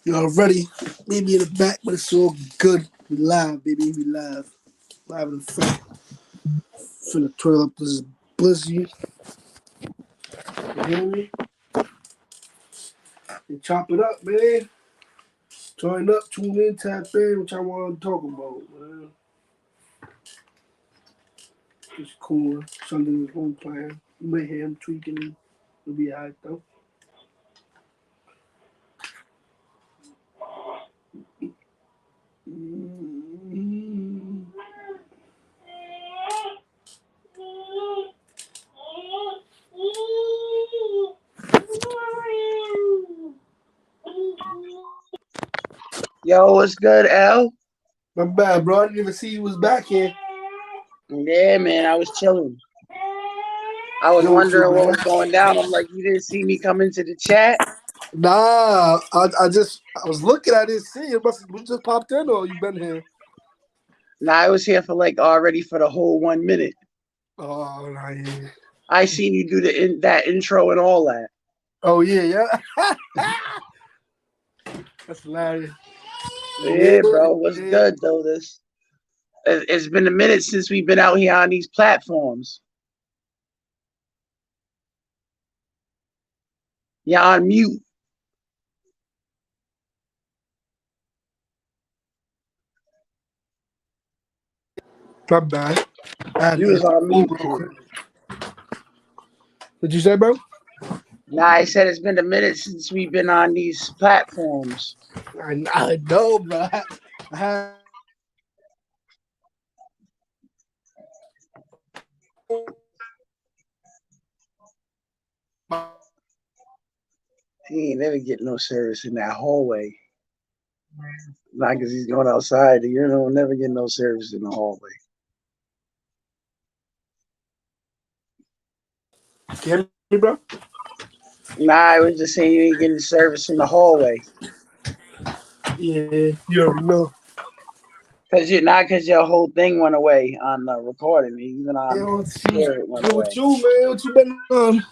You already maybe in the back, but it's all good. We live, baby. We live. Live in effect. Finna twirl up this blizzy. You hear me? And chop it up, man. Join up, tune in, tap in, which I want to talk about, man. It's cool. Something is home plan. You may hear him tweaking. It'll be alright, though. Mm-hmm. Yo, what's good, L? My bad, bro. I didn't even see you was back here. Yeah, man, I was chilling. I was Yo, with you, wondering what man. was going down. I'm like, you didn't see me come into the chat? Nah, I was looking at it, see you just popped in or you been here. Nah, I was here for like already for the whole 1 minute. Oh, nah, yeah. I seen you do that intro and all that. Oh yeah, yeah. That's hilarious. Yeah, Yeah, bro, what's yeah. good though? It's been a minute since we've been out here on these platforms. You're on mute. My bad. I had You to was get on food mute. real quick. What'd you say, bro? Nah, I said it's been a minute since we've been on these platforms. I know, bro. I had He ain't never get no service in that hallway. Not because he's going outside. You know, never get no service in the hallway. Can you hear me, bro? Nah, I was just saying you ain't getting service in the hallway. Yeah, you already know. Cause you're not because your whole thing went away on the recording. Even on Yo, here it went with away. you, man. What you been on?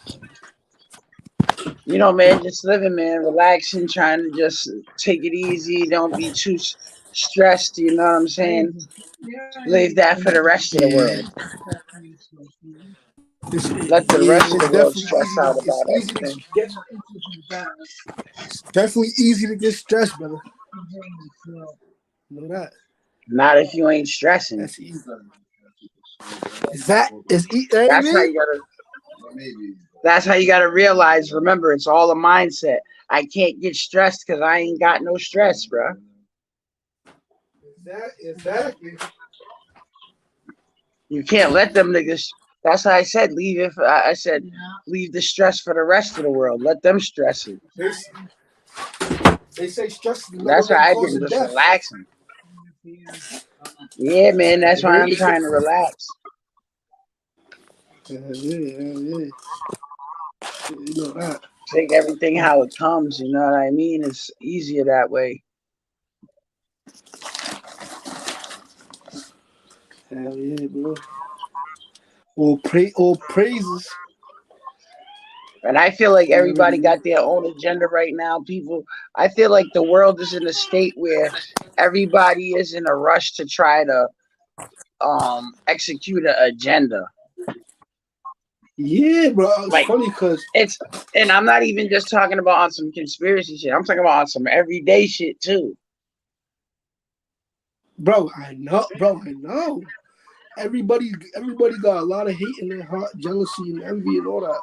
You know, man, just living, man, relaxing, trying to just take it easy. Don't be too stressed. You know what I'm saying? Leave that for the rest of the Yeah. world. Let the Yeah, rest of it's the world definitely stress easy. out It's about easy to everything. get. It's definitely easy to get stressed, brother. You know that. Not if you ain't stressing. That's easy. Is that is easy? Hey, That's how me? you gotta. That's how you gotta realize. Remember, it's all a mindset. I can't get stressed because I ain't got no stress, bro. Exactly. You can't let them niggas. That's how I said leave it. I said leave the stress for the rest of the world. Let them stress it. They, they say stress is the number That's why one I've cause been of just death. relaxing. Yeah, man. That's why Yeah, I'm trying to relax. yeah. You know that. Take everything how it comes. You know what I mean? It's easier that way. Hell yeah, bro. All praises. And I feel like You already everybody know. got their own agenda right now. People, I feel like the world is in a state where everybody is in a rush to try to execute an agenda. Yeah, bro. It's Like funny because, it's, and I'm not even just talking about on some conspiracy shit. I'm talking about on some everyday shit too. bro, I know, bro. I know. Everybody got a lot of hate in their heart, jealousy and envy and all that.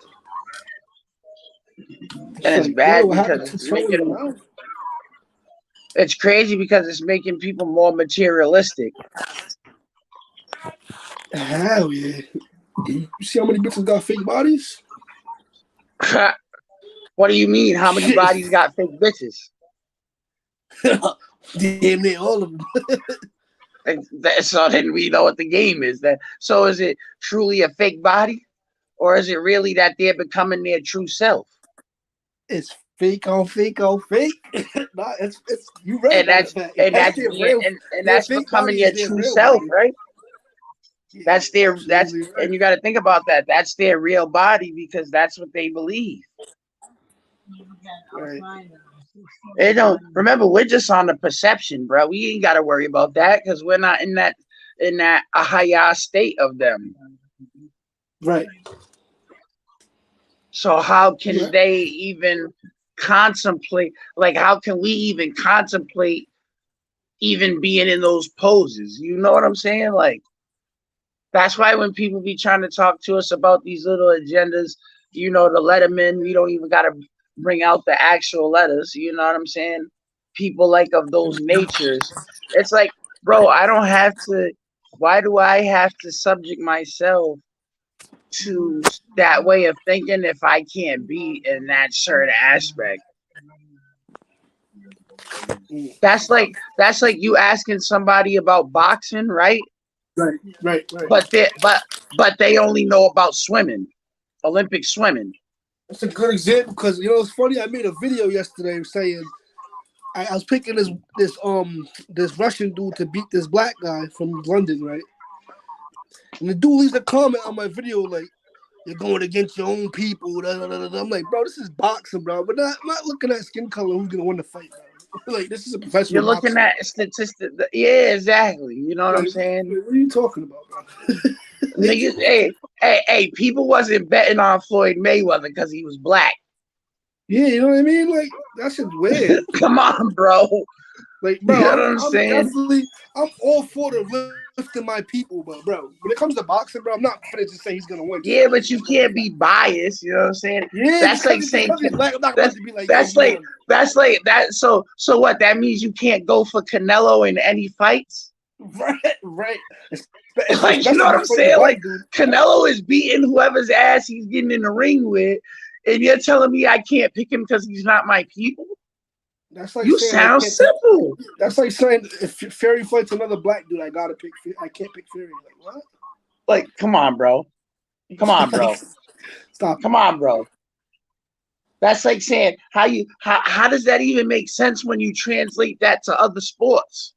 And It's it's like, yo, bad what because happened to it's showing your making, mouth? it's crazy because it's making people more materialistic. Hell yeah. You see how many bitches got fake bodies? What do you mean? How many Shit. bodies got fake bitches? Damn near all of them. So then we know what the game is. Then so is it truly a fake body, or is it really that they're becoming their true self? It's fake on fake on fake. Nah, it's you right, And matter of fact. That's their being real and their that's fake becoming body your is their true real self, body. right? Yeah, That's absolutely and right. you got to think about that. That's their real body because that's what they believe. Right. It don't remember. We're just on the perception, bro. We ain't got to worry about that because we're not in that a higher state of them. Right. So how can Right. they even contemplate? Like, how can we even contemplate even being in those poses? You know what I'm saying? Like, that's why when people be trying to talk to us about these little agendas, the letterman, we don't even got to bring out the actual letters. You know what I'm saying? People like of those natures. It's like, bro, I don't have to. Why do I have to subject myself to that way of thinking if I can't be in that certain aspect? Mm. That's like you asking somebody about boxing, right? Right. Right. Right. But they only know about swimming, Olympic swimming. That's a good example because it's funny. I made a video yesterday saying I was picking this Russian dude to beat this black guy from London, right? And the dude leaves a comment on my video like, "You're going against your own people." Da, da, da, da, da. I'm like, bro, this is boxing, bro. But not looking at skin color. Who's gonna win the fight, bro? Like, this is a You're professional looking boxer. at statistics. Yeah, exactly. You know what I'm Like, saying? what are you talking about, bro? Niggas, hey, people wasn't betting on Floyd Mayweather because he was black. Yeah, you know what I mean? Like, that shit's weird. Come on, bro. Like, You bro, know what I'm I'm I'm saying? definitely I'm all for the lifting my people, but bro, when it comes to boxing, bro, I'm not gonna just say he's gonna win. Just Yeah, because but you can't be biased. You know what I'm saying? yeah, That's like just saying because he's black, I'm not about that's to be like, yo, that's he like won. that's like that. So what? That means you can't go for Canelo in any fights. Right, right. Like, you know Especially what if I'm he's fighting a saying? black Like, dude. Canelo is beating whoever's ass he's getting in the ring with, and you're telling me I can't pick him because he's not my people? That's like You saying I sound can't pick. simple. That's like saying if Fury fights another black dude, I gotta pick. I can't pick Fury. Like what? Like, come on, bro. Come on, Like, bro. stop Come on, bro. That's like saying how does that even make sense when you translate that to other sports?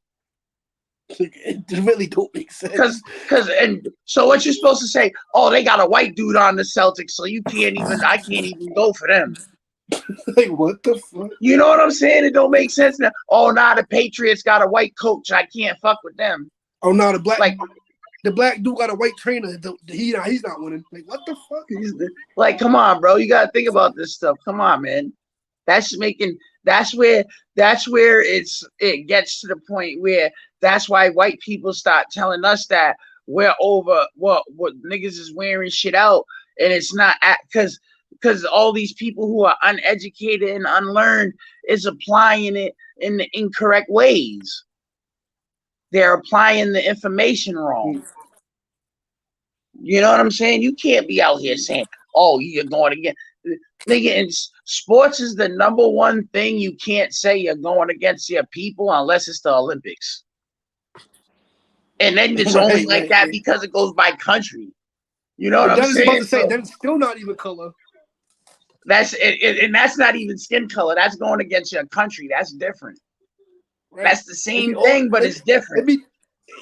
it. It really don't make Cause, sense. cause, and so what you're supposed to say? Oh, they got a white dude on the Celtics, so I can't even go for them. Like what the fuck? You know what I'm saying? It don't make sense now. Oh, now the Patriots got a white coach. I can't fuck with them. Oh no, Like, the black dude got a white trainer. He's not winning. Like what the fuck? come on, bro. You gotta think about this stuff. Come on, man. That's making that's where it gets to the point where that's why white people start telling us that we're over what niggas is wearing shit out, and it's not because all these people who are uneducated and unlearned is applying it in the incorrect ways. They're applying the information wrong. Mm. You know what I'm saying? You can't be out here saying, "Oh, you're going against." Nigga, and sports is the number one thing you can't say you're going against your people unless it's the Olympics. And then it's only Right, like right, that right. because it goes by country. You know what And I'm then it's about saying? to say, So then it's still not even color. and that's not even skin color. That's going against your country. That's different. Right. That's the It'd be same all. thing, but it's It'd different. be.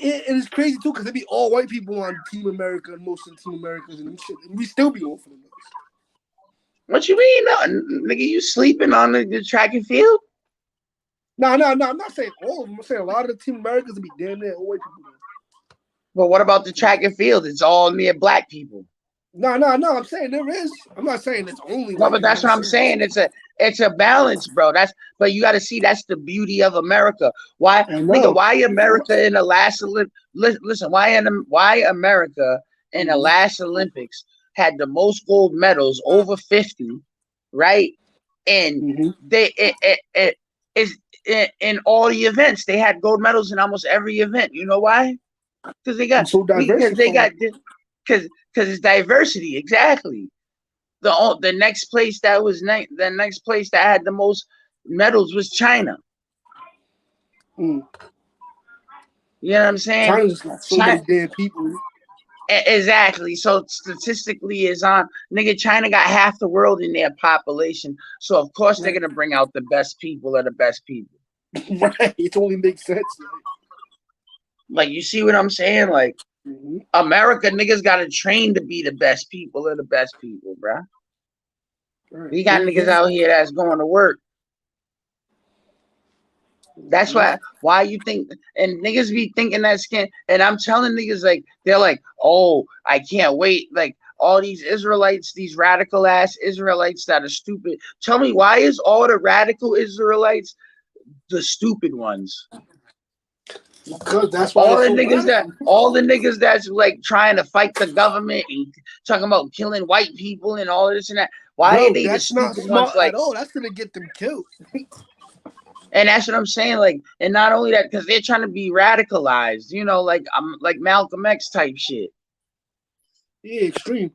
And it's crazy too because it'd be all white people on Team America and most of Team Americans and them shit. And we still be going for the niggas. What you mean? No, nigga, you sleeping on the track and field? No, no, no. I'm not saying all of them. I'm saying a lot of the Team Americans would be damn near all white people. But what about the track and field? It's all near black people. No, no, no. I'm saying there is. I'm not saying it's only No, white but people. that's I'm what I'm saying saying. It's a balance, bro. But you got to see that's the beauty of America. Why, I nigga? know. Why America in the last listen? Why America in the Mm-hmm. last Olympics had the most gold medals, over 50, right? And Mm-hmm. they it is in all the events they had gold medals in almost every event. You know why? Because I'm so they diversified. got because it's diversity, exactly. The next place the next place that had the most medals was China. Mm. You know what I'm saying? China just got so China, many damn people. exactly. So statistically, is on nigga. China got half the world in their population, so of course they're Right. gonna bring out the best people of the best people. Right. It only makes sense. Like, you see what I'm saying? Like, Mm-hmm. America niggas got to train to be the best people of the best people, bro. Right. We got There you niggas go. out here that's going to work. That's why you think, and niggas be thinking that skin, and I'm telling niggas like they're like, oh, I can't wait, like all these Israelites, these radical ass Israelites that are stupid. Tell me, why is all the radical Israelites the stupid ones? Because that's why they're so radical. All the niggas that's like trying to fight the government and talking about killing white people and all this and that. Why are Bro, they the that's not stupid ones? smart Like, at all. That's gonna get them killed. and that's what I'm saying. Like, and not only that, because they're trying to be radicalized, you know, like I'm like Malcolm X type shit. Yeah, extreme.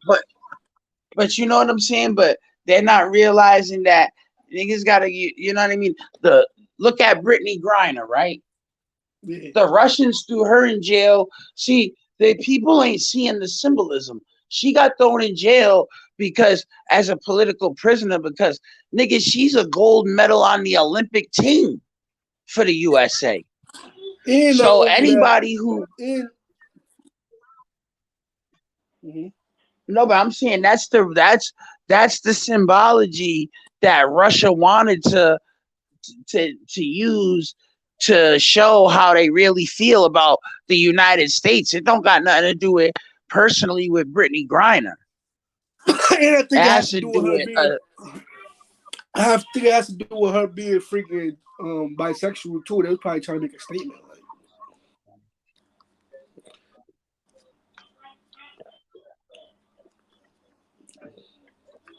But you know what I'm saying. But they're not realizing that niggas gotta, you know what I mean. The Look at Brittany Griner, right? Yeah. The Russians threw her in jail. See, the people ain't seeing the symbolism. She got thrown in jail because as a political prisoner, because nigga, she's a gold medal on the Olympic team for the USA. And not So only that, anybody who and mhm. no, but I'm saying that's the symbology that Russia wanted to use to show how they really feel about the United States. It don't got nothing to do with personally with Brittany Griner. And I It think it has has to to do do with her with being. I think it has to do with her being freaking bisexual too. They was probably trying to make a statement. Like,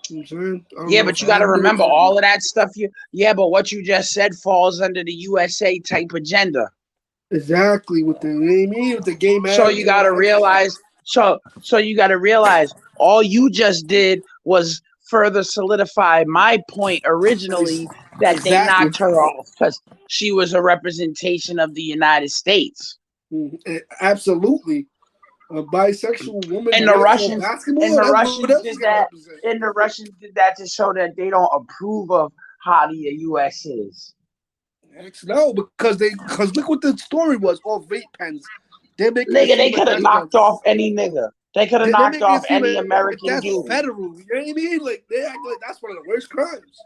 you know what I'm saying? I don't yeah, know if but you it got has to to do with remember that. all of that stuff. But what you just said falls under the USA type agenda. Exactly with the, you know what I mean, with the gay So marriage you and all got to that extra shit. realize. So you got to realize all you just did was further solidify my point originally that they Exactly. knocked her off because she was a representation of the United States. Absolutely. A bisexual woman And the winning for Russians and basketball, the that's what Russians else is did gonna that. represent. And the Russians did that to show that they don't approve of how the U.S. is. No, because look what the story was. All vape pens. They're making it Nigga, they seem like could have that's knocked off any nigga. They could have they're knocked making off it seem any like American that's dude. federal. You know what I mean? Like they act like that's one of the worst crimes.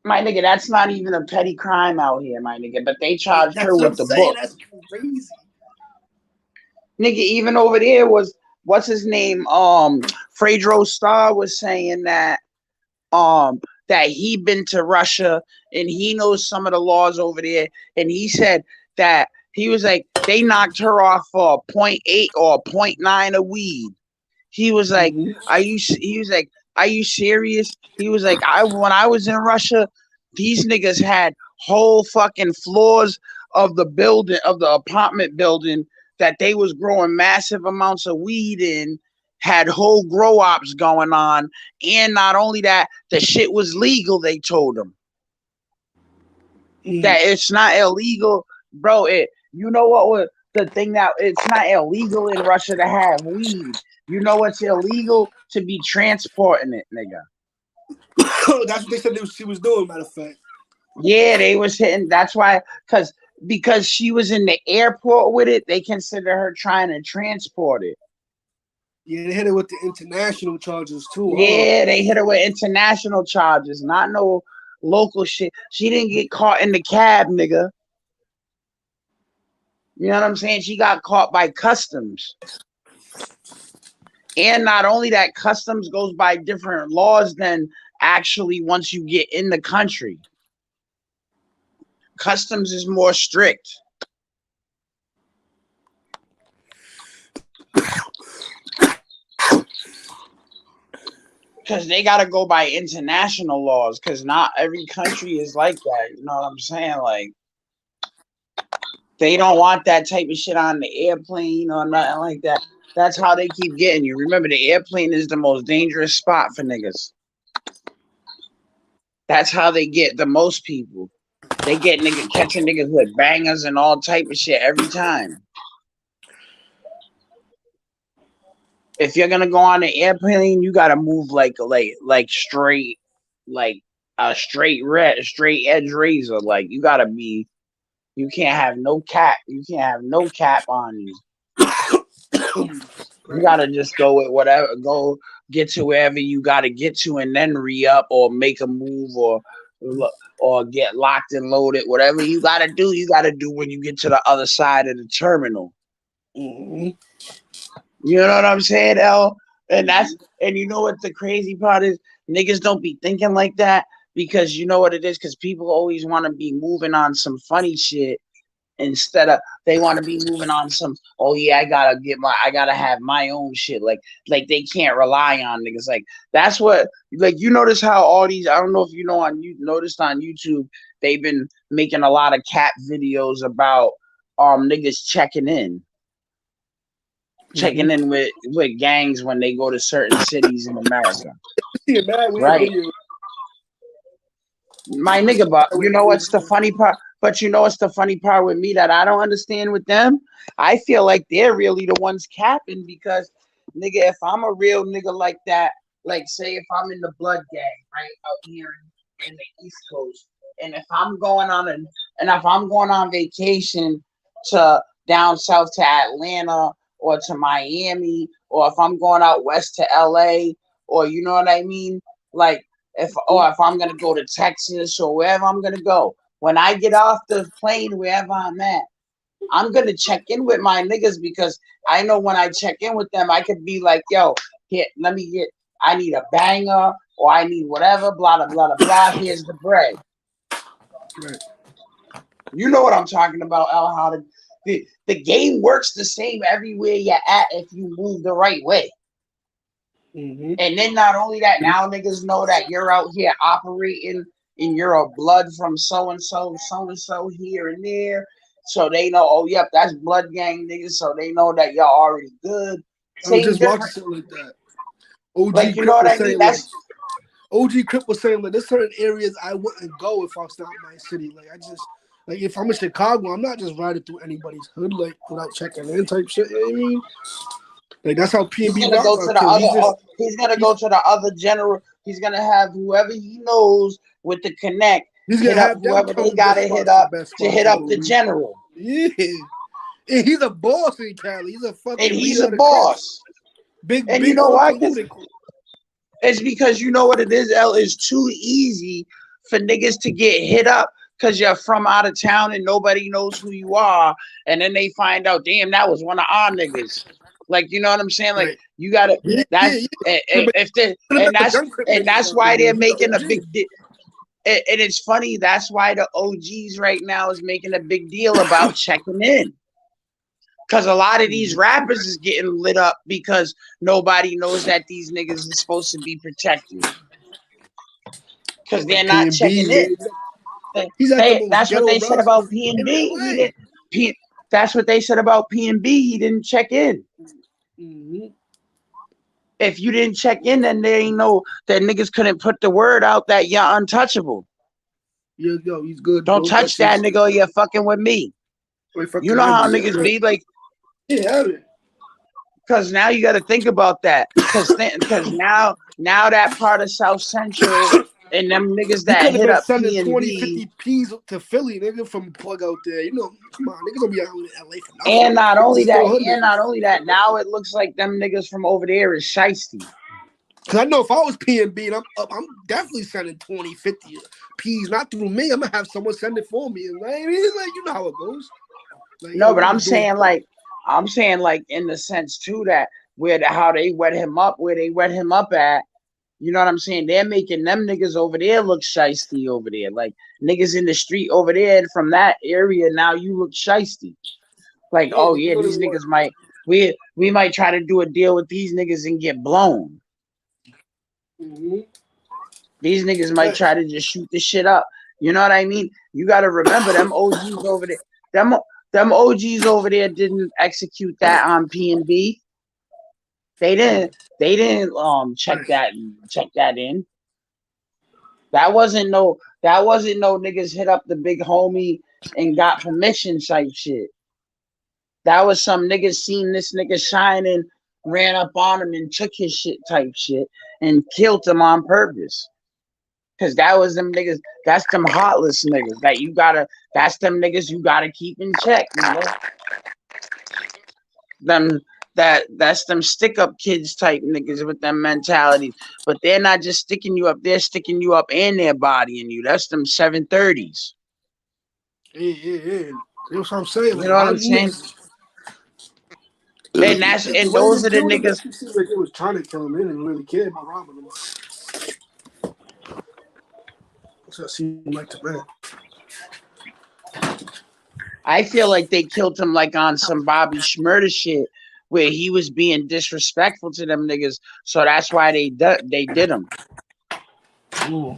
My nigga, that's not even a petty crime out here, my nigga. But they charged her That's what I'm with the saying. book. That's crazy. Nigga, even over there was what's his name? Fredro Starr was saying that he been to Russia and he knows some of the laws over there. And he said that he was like they knocked her off for a .8 or a .9 of weed. He was like, Mm-hmm. "Are you?" He was like, "Are you serious?" He was like, "I when I was in Russia, these niggas had whole fucking floors of the building of the apartment building that they was growing massive amounts of weed in, had whole grow ops going on, and not only that, the shit was legal." They told him Mm. that it's not illegal, bro. You know what was the thing that it's not illegal in Russia to have weed. You know what's illegal to be transporting it, nigga. That's what they said she was doing. Matter of fact. Yeah, they was hitting. That's why, because she was in the airport with it, they consider her trying to transport it. Yeah, they hit it with the international charges too, huh? Yeah, they hit her with international charges, not no local shit. She didn't get caught in the cab, nigga. You know what I'm saying? She got caught by customs. And not only that, customs goes by different laws than actually once you get in the country. Customs is more strict. Because they got to go by international laws, because not every country is like that. You know what I'm saying? Like, they don't want that type of shit on the airplane or nothing like that. That's how they keep getting you. Remember, the airplane is the most dangerous spot for niggas. That's how they get the most people. They get catching niggas with bangers and all type of shit every time. If you're gonna go on an airplane, you gotta move like straight, like a straight edge razor. Like you gotta be. You can't have no cap. You can't have no cap on you. You gotta just go with whatever. Go get to wherever you gotta get to, and then re up or make a move or or get locked and loaded. Whatever you gotta do, you gotta do when you get to the other side of the terminal. Mm-hmm. You know what I'm saying, L? And you know what the crazy part is? Niggas don't be thinking like that because you know what it is? Because people always want to be moving on some funny shit instead of they want to be moving on some, oh yeah, I gotta have my own shit. Like they can't rely on niggas. Like that's what, like, you notice how all these, I don't know if you know, you noticed on YouTube, they've been making a lot of cat videos about niggas Mm-hmm. checking in with gangs when they go to certain cities in America. See a mad weird Right. video. My nigga, but you know what's the funny part? But you know what's the funny part with me that I don't understand with them? I feel like they're really the ones capping because, nigga, if I'm a real nigga like that, like say if I'm in the blood gang, right, out here in the East Coast, and if I'm going on vacation to down south to Atlanta or to Miami, or if I'm going out west to LA, or you know what I mean? Like if I'm gonna go to Texas or wherever I'm gonna go, when I get off the plane, wherever I'm at, I'm gonna check in with my niggas because I know when I check in with them, I could be like, yo, here, I need a banger or I need whatever, blah blah blah blah. Here's the bread. Right. You know what I'm talking about, Al? How the game works the same everywhere you're at if you move the right way. Mm-hmm. And then not only that, now niggas know that you're out here operating and you're a blood from so and so here and there. So they know, oh yep, that's blood gang niggas. So they know that y'all already good. I was Same just watching different. something like that. OG Like you know Crip what was I mean? saying like OG Crip was saying like there's certain areas I wouldn't go if I was not in my city. Like I just like if I'm in Chicago, I'm not just riding through anybody's hood like without checking in type shit. You know what I mean? Like that's how P and he's B gonna Rock go are to the too. other. He's just He's gonna he's go to the other general. He's gonna have whoever he knows with the connect he's hit gonna up have them whoever tell they him gotta the best to spots hit to up go the to. general. Yeah. And he's a boss in Cali. He's a And fucking he's leader a of the Crips. boss. Big And you big know why? Uncle Lou they call. It's because you know what it is, L. It's too easy for niggas to get hit up because you're from out of town and nobody knows who you are. And then they find out, damn, that was one of our niggas. Like, you know what I'm saying? Like, Right. you gotta, Yeah, yeah, that's, yeah. if they, Could have met the gun Crip and niggas that's down there. why they're He's the making a OG. big deal. And it's funny, that's why the OGs right now is making a big deal about checking in. Because a lot of these Mm-hmm. rappers is getting lit up because nobody knows that these niggas are supposed to be protected because they're Like not P and B, checking in. he's at the most That's what ghetto they said about rosters P and in B. He LA. didn't. That's what they said about P and B. He didn't check in. Mm-hmm. If you didn't check in, then they ain't know that niggas couldn't put the word out that you're untouchable. Yo, he's good. Don't Don't touch touch that his. nigga or you're fucking with me. Wait, You fucking know with how me. Yeah, niggas right. be like, Yeah, man. because now you got to think about that. Because now that part of South Central and them niggas He that could have hit been up sending P and 20, B 50 P's to Philly, nigga, from plug out there. You know, come on, niggas don't be out in LA for nothing. And not Niggas only is that, still hood niggas. now it looks like them niggas from over there is shiesty. Cause I know if I was P and B and I'm up, I'm definitely sending 20, 50 P's, not through me. I'm gonna have someone send it for me. Like, it's like you know how it goes. Like, yo, No, but we was doing I'm saying like in the sense too that how they wet him up, where they wet him up at. You know what I'm saying? They're making them niggas over there look shiesty over there. Like niggas in the street over there from that area, now you look shiesty. Like, yeah, oh niggas yeah, don't these even want niggas might we might try to do a deal with these niggas and get blown. mm-hmm. These niggas might Facts. try to just shoot the shit up. You know what I mean? You got to remember them OGs over there. Them them OGs over there didn't execute that on P and B. They didn't. They didn't Right. check that in. That wasn't no. That wasn't no niggas hit up the big homie and got permission type shit. That was some niggas seen this nigga shining, ran up on him and took his shit type shit and killed him on purpose. Cause that was them niggas. That's them heartless niggas that you gotta. That's them niggas you gotta keep in check, nigga. Them that's them stick up kids type niggas with them mentalities. But they're not just sticking you up, they're sticking you up and they're bodying you. That's them 730s. Yeah. That's what I'm saying. You Like know a what lot I'm of these saying? niggas, And the way those they are the killed him, niggas. it seemed like they was trying to kill him. They didn't really care about robbing him. That's what it seemed like to me. I feel like they killed him like on some Bobby Schmurder shit where he was being disrespectful to them niggas. So that's why they did him. Ooh.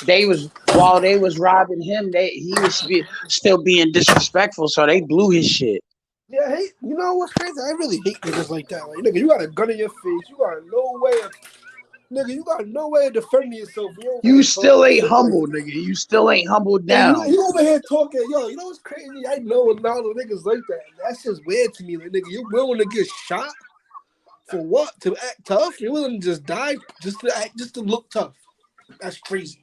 They was while they was robbing him, he was still being disrespectful. So they blew his shit. Yeah, I hate. You know what's crazy? I really hate niggas like that. Like, nigga, you got a gun in your face. You got no way of, nigga. You got no way of defending yourself. You over You here still talking ain't shit like, humble, nigga. You still ain't humbled hey, down. you over here talking, yo. You know what's crazy? I know a lot of niggas like that. That's just weird to me. Like, nigga, you willing to get shot for what? To act tough? You willing to just die just to look tough? That's crazy.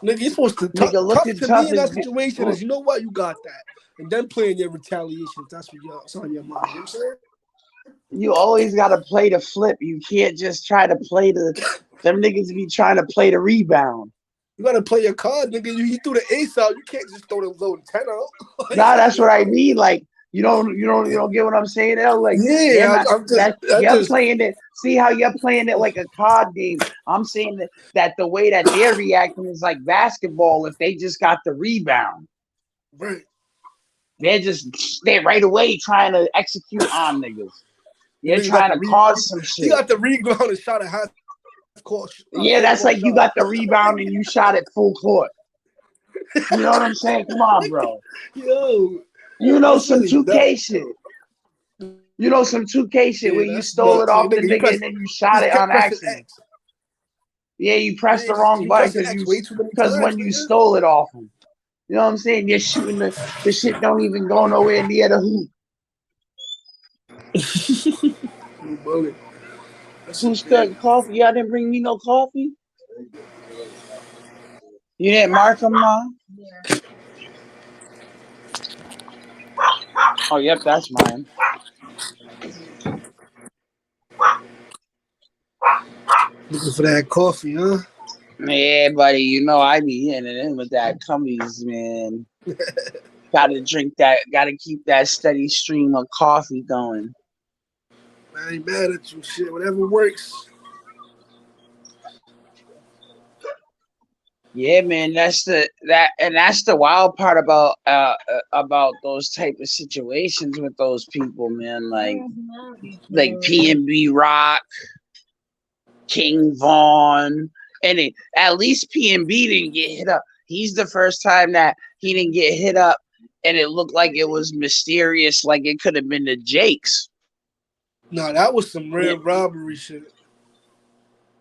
Nigga, you're supposed to Nigga, tough looking to me tough in that is situation is, you know what, you got that, and then playing your retaliation if that's what it's on your mind. You know what I'm saying? you always gotta play the flip. You can't just try to play them niggas be trying to play the rebound. You gotta play your cards, nigga. You threw the ace out. You can't just throw the low 10 out. Like, Nah, stop that's it. what I mean. Like you don't get what I'm saying, L? Like they're Yeah, not I you're just, playing it. See how you're playing it like a card game. I'm saying that the way that they're reacting is like basketball. If they just got the rebound, right. they're right away trying to execute on niggas. The You're nigga got trying the to cause rebound. some He shit. got the rebound and shot a court, Yeah, full that's court like you shot. got the rebound and you shot it full court. You know what I'm saying? Come on, bro. Yo, You know that's some really dumb. 2K shit. You know some 2K shit Yeah, where you that's stole it nuts. Yeah, off the nigga, nigga and then you he shot just it kept on pressing accident. X. Yeah, you pressed Yeah, the wrong he button pressing X way too many because times, when you nigga. stole it off him. You know what I'm saying? You're shooting the shit don't even go nowhere near the hoop. You bullet. That shit Who's crazy. got coffee? Y'all didn't bring me no coffee? You didn't mark them, Ma? Oh, yep, that's mine. Looking for that coffee, huh? Yeah, buddy, you know I be in it in with that cummies, man. Gotta drink that, gotta keep that steady stream of coffee going. I ain't mad at you. Shit, whatever works. Yeah, man, that's the wild part about those type of situations with those people, man. Like P&B Rock, King Vaughn, and at least P&B didn't get hit up. He's the first time that he didn't get hit up, and it looked like it was mysterious, like it could have been the Jakes. No, that was some Yeah, real robbery shit.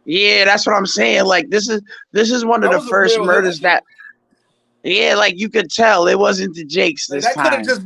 yeah, that's what I'm saying. Like this is one of That the was a first real hit murders shit. that yeah, like you could tell it wasn't the Jakes Like this that could have time. just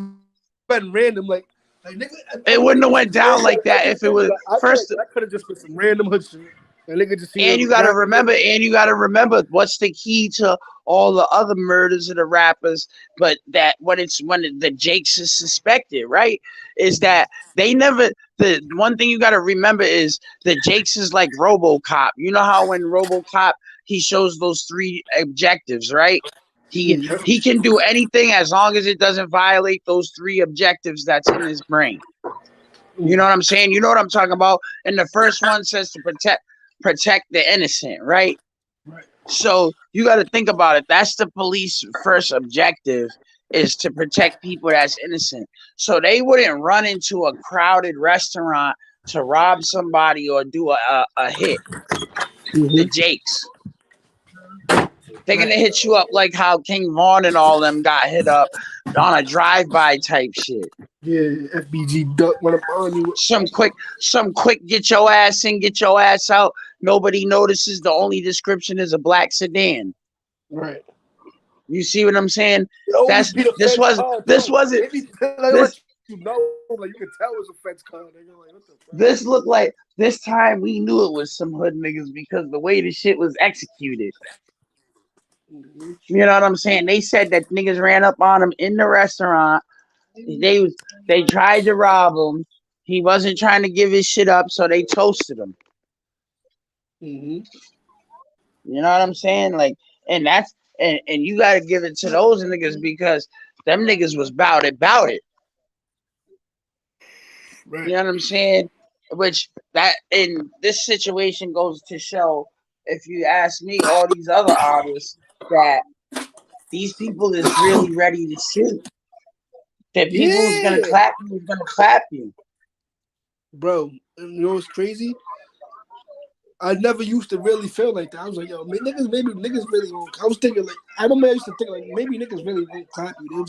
been random. Like nigga, It wouldn't have went down like that if it was I feel like first. that could have just been some random hood shit. And nigga just seen a And random nigga. you gotta remember what's the key to all the other murders of the rappers, but that when the Jakes is suspected, right? Is that they never the one thing you gotta remember is the Jakes is like RoboCop. You know how when RoboCop he shows those three objectives, right? He can do anything as long as it doesn't violate those three objectives that's in his brain. You know what I'm saying? You know what I'm talking about? And the first one says to protect the innocent, right? Right. So you got to think about it. That's the police first objective is to protect people that's innocent. So they wouldn't run into a crowded restaurant to rob somebody or do a hit. The Jakes. They're Right. gonna hit you up like how King Vaughn and all them got hit up on a drive-by type shit. Yeah, FBG duck went up on you. Some quick get your ass in, get your ass out. Nobody notices. The only description is a black sedan. Right. You see what I'm saying? It always be the fence car This too. wasn't They be they this let you know, like you can tell it's a fence car. Nigga, like what the fuck? this looked like this time we knew it was some hood niggas because the way the shit was executed. Mm-hmm. You know what I'm saying? They said that niggas ran up on them in the restaurant They tried to rob him. He wasn't trying to give his shit up, so they toasted him. Mm-hmm. You know what I'm saying? Like, and that's and you gotta give it to those niggas because them niggas was about it. Right. You know what I'm saying? Which that in this situation goes to show, if you ask me, all these other artists that these people is really ready to shoot. That people who's gonna Yeah, clap you is gonna clap you. bro. And you know what's crazy? I never used to really feel like that. I was like, yo, niggas, maybe niggas really won't. I was thinking like, I remember I used to think like, maybe niggas really won't clap you.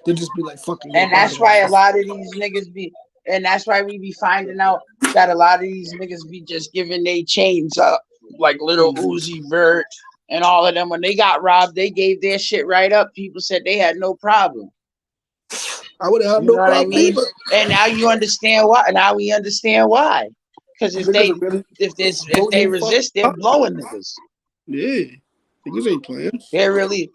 They'll just be like, fucking yo, And body that's why a bag. lot of these niggas be, and that's why we be finding out that a lot of these niggas be just giving their chains up, like little Mm-hmm. Uzi Vert and all of them. When they got robbed, they gave their shit right up. People said they had no problem. I would have had You no know what I problem mean? either. And now you understand why. Now we understand why. Because Niggas are really if voting they in fuck resist, they're up. blowing niggas. Yeah, niggas ain't playing. They're really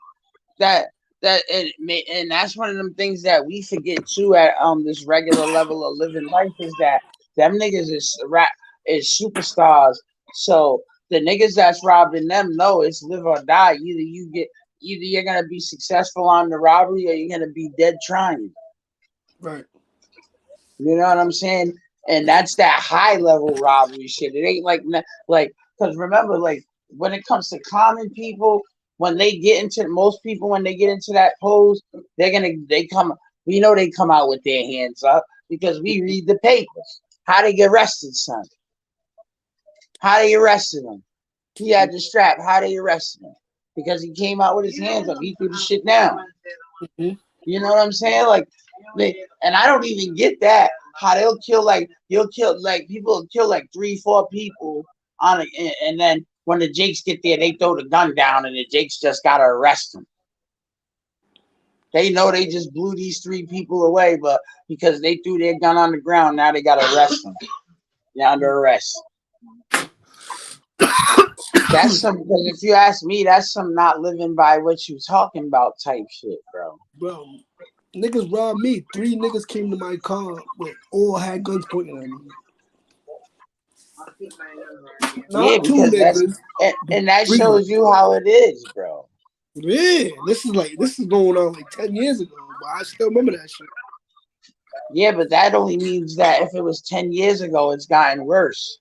that and that's one of them things that we forget too at this regular level of living life is that them niggas is superstars. So the niggas that's robbing them know it's live or die. Either you're gonna be successful on the robbery or you're gonna be dead trying. Right. You know what I'm saying? And that's that high level robbery shit. It ain't like because remember, like when it comes to common people, when they get into most people when they get into that pose, they come. We know they come out with their hands up because we read the papers. How they get arrested, son? How they arrested him? He had the strap. How they arrested him? Because he came out with his hands up. He threw the shit down. Mm-hmm. You know what I'm saying? Like, and I don't even get that. How you'll kill like people will kill like 3, 4 people on it, and then when the Jakes get there, they throw the gun down, and the Jakes just gotta arrest them. They know they just blew these 3 people away, but because they threw their gun on the ground, now they gotta arrest them. They're under arrest. That's some. Because if you ask me, that's some not living by what you talking about type shit, bro. Bro, niggas robbed me. 3 niggas came to my car with all had guns pointing at me. Yeah, Not two because that's niggas, but and that 3. shows you how it is, bro. Yeah, this is going on like 10 years ago, but I still remember that shit. Yeah, but that only means that if it was 10 years ago, it's gotten worse.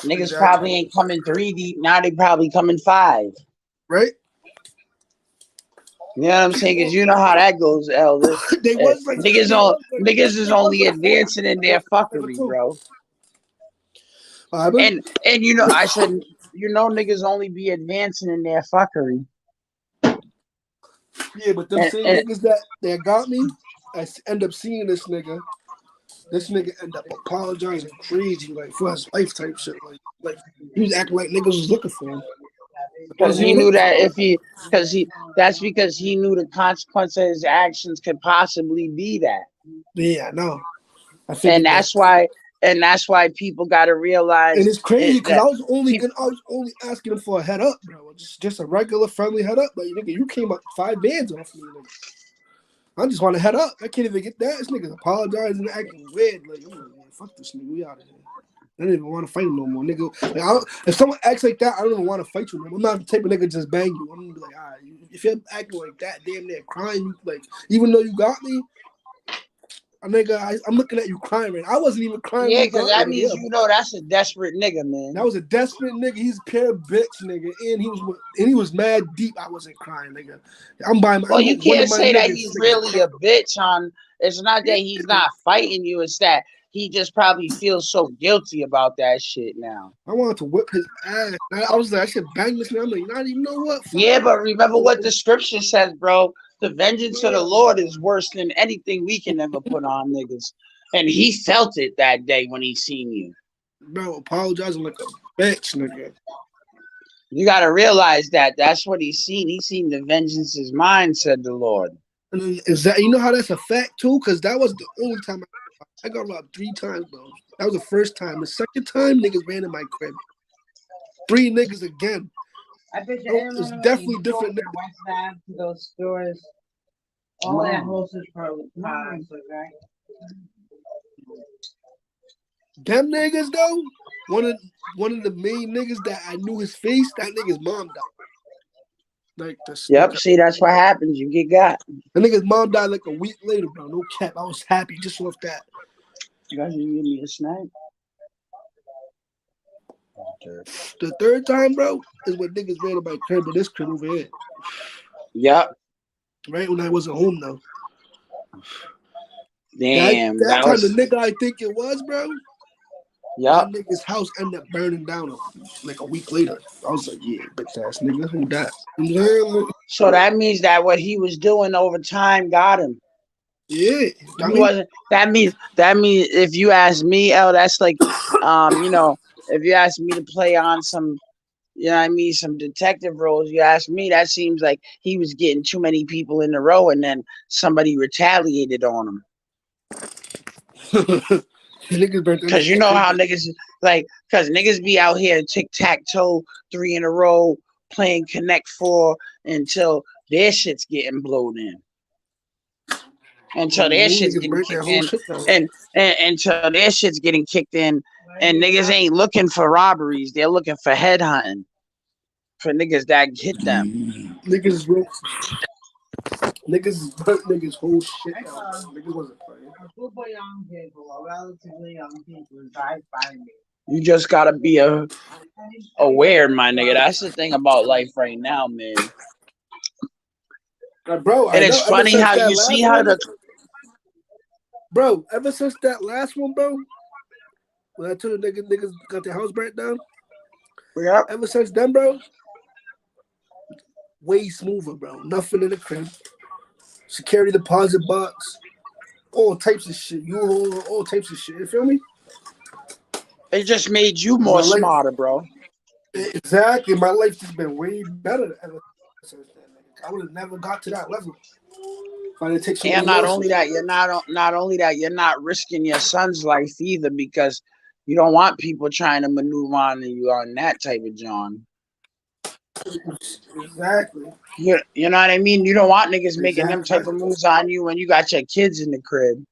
Niggas Exactly. probably ain't coming 3 deep. Now they probably coming 5. Right? You know what I'm saying? Because you know how that goes, Elder. They was like Niggas is they was only like 4 advancing in their over fuckery, 2. bro. What happened? And you know, I said, niggas only be advancing in their fuckery. Yeah, but them same And niggas that got me, end up seeing this nigga. This nigga end up apologizing crazy, like for his life type shit. Like he was acting like niggas was looking for him. I because wasn't he even knew looking that for him. that's because he knew the consequence of his actions could possibly be that. Yeah, I know. I And figured that. that's why people got to And realize it's crazy because that people. I was only asking him for a head up, bro. Just a regular friendly head up. Like nigga, you came up 5 bands off me, nigga. I just want to head up. I can't even get that. This nigga apologizing and acting weird. Like, I'm like, man, fuck this nigga. We out of here. I don't even want to fight him no more, nigga. Like, if someone acts like that, I don't even want to fight you, man. I'm not the type of nigga to just bang you. I'm gonna be like, all right, if you're acting like that, damn near crying, like, even though you got me, nigga, I'm looking at you crying, man. I wasn't even crying when Yeah, you because got me, that nigga. means Yeah, that's a desperate nigga, that man. was a desperate nigga. He's a pure bitch, nigga, and he was mad deep. I wasn't crying, nigga. Well, I'm you with one of can't my say that niggas. he's Nigga, really a bitch on. It's not that he's not fighting you. It's that he just probably feels so guilty about that shit now. I wanted to whip his ass. I was like, I should bang this man. I'm like, not even know what. Fuck Yeah, it. but remember what the scripture says, bro. The vengeance of the Lord is worse than anything we can ever put on niggas. And he felt it that day when he seen you. Bro, apologizing like a bitch, nigga. You got to realize that that's what he's seen. He's seen the vengeance is mine, said the Lord. And then, is that you know how that's a fact too? Because that was the only time I got robbed 3 times, bro. That was the first time. The second time, niggas ran in my crib. 3 niggas again. I bet you Oh, it's everyone when definitely you go different. to West Ave to those stores Oh, that hostess probably right? Them niggas though, one of the main niggas that I knew his face, that nigga's mom died. Like this Yep. nigga. See, that's what happens. You get got. The nigga's mom died like a week later, bro. No cap. I was happy just off that. You guys didn't give me a snack. The third time, bro, is when niggas ran to my crib, but this crib over here. Yep. Right when I wasn't home though. That Damn. that That time the was. nigga I think it was, bro, that Yep. nigga's house ended up burning down like a week later. I was like, yeah, bitch ass nigga, who that? So that means that what he was doing over time got him. Yeah, I He mean, wasn't. That means if you ask me, L, that's like, if you ask me to play on some, some detective roles. You ask me, that seems like he was getting too many people in a row, and then somebody retaliated on him. niggas burnt that Cause you nigga's know crib how down. cause niggas be out here tic-tac-toe 3 in a row playing Connect 4 until their shit's getting blown in. Until their shit's Niggas getting burnt that kicked whole in, shit down. and until their shit's getting kicked in, and niggas ain't looking for robberies, they're looking for headhunting for niggas that hit them. Niggas burnt niggas whole shit down. Niggas wasn't playing. You just gotta be aware, my nigga. That's the thing about life right now, man. Bro, And I it's know. Ever funny since how that you see last how one, the bro. Ever since that last one, bro. When I told the niggas got their house burnt down. yep. Ever since then, bro, way smoother, bro. Nothing in the crib. Security deposit box. All types of shit. You all types of shit. You feel me? It just made you more My life, smarter, bro. exactly. My life just been way better ever since then. Nigga. I would have never got to that level if I didn't take so many And not losses. only that, you're not risking your son's life either, because you don't want people trying to maneuver on you on that type of John. Exactly. You know what I mean? You don't want niggas making them Exactly. type of moves on you when you got your kids in the crib.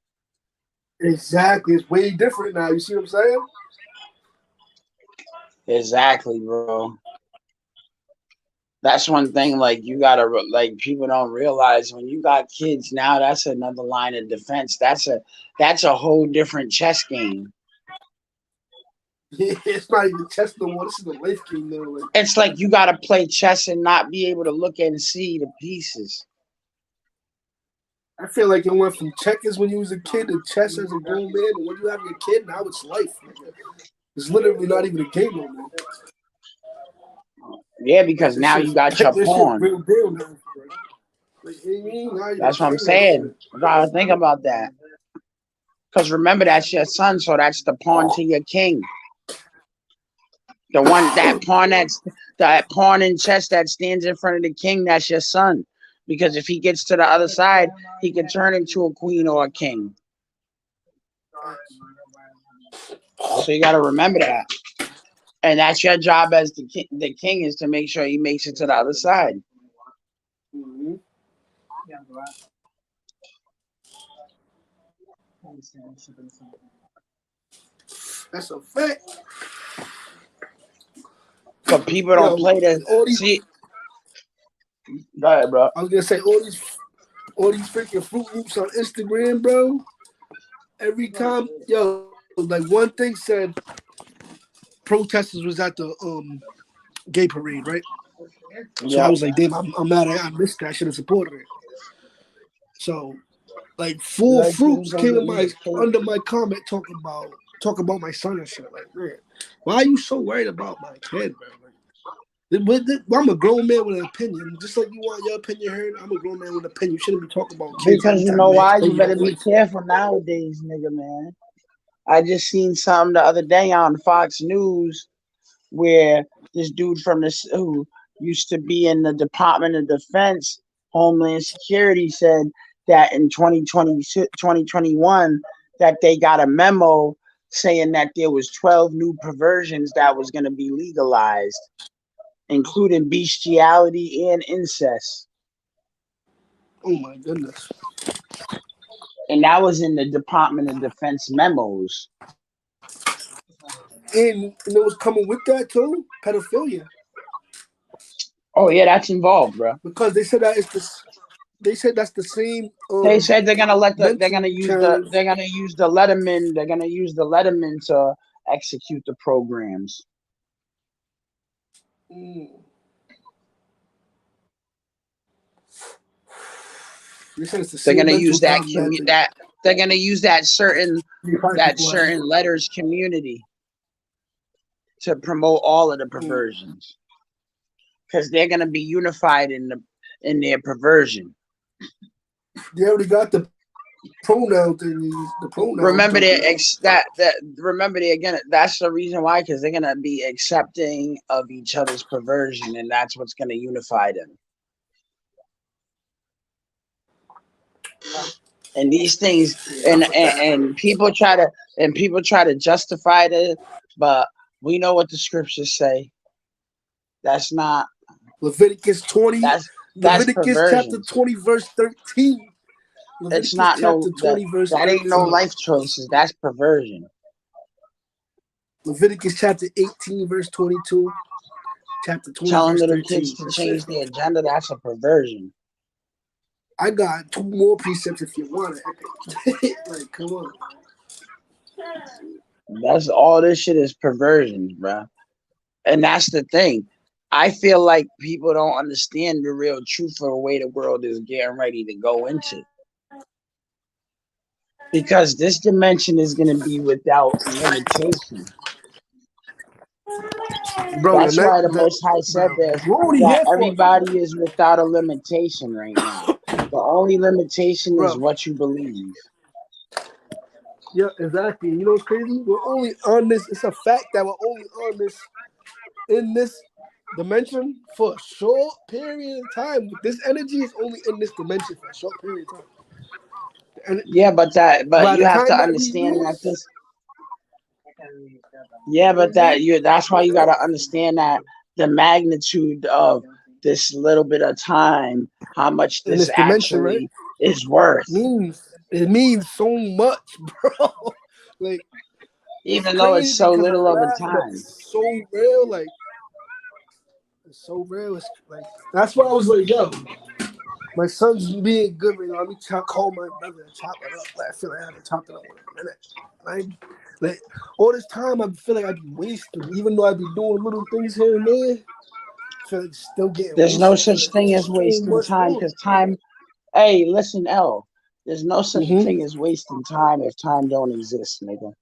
Exactly. It's way different now. You see what I'm saying? Exactly, bro. That's one thing. Like you gotta like people don't realize when you got kids now. That's another line of defense. That's a whole different chess game. Yeah, it's not even chess no more. This is a life game now. Like, It's like you gotta play chess and not be able to look and see the pieces. I feel like it went from checkers when you was a kid to chess as a grown man, and when you have your kid, now it's life. Nigga. It's literally not even a game no more. Yeah, Like because this now shit, you got like your this shit, pawn. real deal now. Like you know what I mean? Now you're a That's what I'm king and saying. shit. You gotta think about that. Because remember, that's your son, so that's the pawn to your king. The one that pawn in chess that stands in front of the king, that's your son. Because if he gets to the other side, he can turn into a queen or a king. So you gotta remember that. And that's your job as the king. The king is to make sure he makes it to the other side. Mm-hmm. That's a fact. But people don't Yo, play the all these. see. Go ahead, bro. I was gonna say all these freaking Fruit Loops on Instagram, bro. Every time, yo, like one thing said, protesters was at the gay parade, right? So I Yep. was like, damn, I'm mad. I missed that. I should have supported it. So like full fruits came in my under my comment talking about my son and shit. Like, man, why are you so worried about my kid, bro? I'm a grown man with an opinion. Just like you want your opinion heard, I'm a grown man with an opinion. You shouldn't be talking about kids Because every you time know they why? tell You you better about be life. careful nowadays, nigga, man. I just seen something the other day on Fox News where this dude from this who used to be in the Department of Defense, Homeland Security, said that in 2020, 2021, that they got a memo saying that there was 12 new perversions that was going to be legalized, including bestiality and incest. Oh my goodness. And that was in the Department of Defense memos. And it was coming with that too, pedophilia, Oh yeah, that's involved, bro. because they said that it's this. They said that's the same They said mental challenge. They're gonna use the Letterman to execute the programs. Mm. They said it's the They're same gonna mental use that time that they they're gonna use that probably people have. letters community to promote all of the Mm. perversions. Because they're gonna be unified in their perversion. They already got the pronoun thing. The pronoun Remember stuff they now. remember they again that's the reason why, because they're gonna be accepting of each other's perversion, and that's what's gonna unify them. And these things and people try to justify it, but we know what the scriptures say. That's not Leviticus 20, that's Leviticus chapter perversion. 20, verse 13. It's Leviticus not chapter no 20, verse that ain't no 13. life choices. That's perversion. Leviticus chapter 18, verse 22. Chapter 20, Telling verse little 13. kids to It says, change their agenda, that's a perversion. I got two more precepts if you want it. Like, come on. That's all this shit is perversions, bro. And that's the thing. I feel like people don't understand the real truth of the way the world is getting ready to go into. Because this dimension is going to be without limitation. Bro, That's why the Most High said bro, this, we're only that here for, everybody is without a limitation right now. The only limitation is bro. what you believe. Yeah, exactly. You know what's crazy? We're only on this. It's a fact that we're only on this in this dimension for a short period of time. This energy is only in this dimension for a short period of time. And Yeah, but by you the have to time that we understand that lose, this. Yeah, but mhm, that's why you got to understand that the magnitude of this little bit of time, how much in this this dimension, right? actually is worth, It means so much, bro. Like, it's even though it's crazy so because I little of a laugh, but time. it's so real. Like, it's so real. It's like, that's why I was like, yo, my son's being good right now. Let me call my brother and chop it up. Like, I feel like I haven't chopped it up in a minute. Like all this time, I feel like I'd be wasting, even though I'd be doing little things here and there. I feel like it's still getting There's no wasted because such thing there's as so wasting much time, more. because time. Hey, listen, L. There's no such Mm-hmm. thing as wasting time if time don't exist, nigga.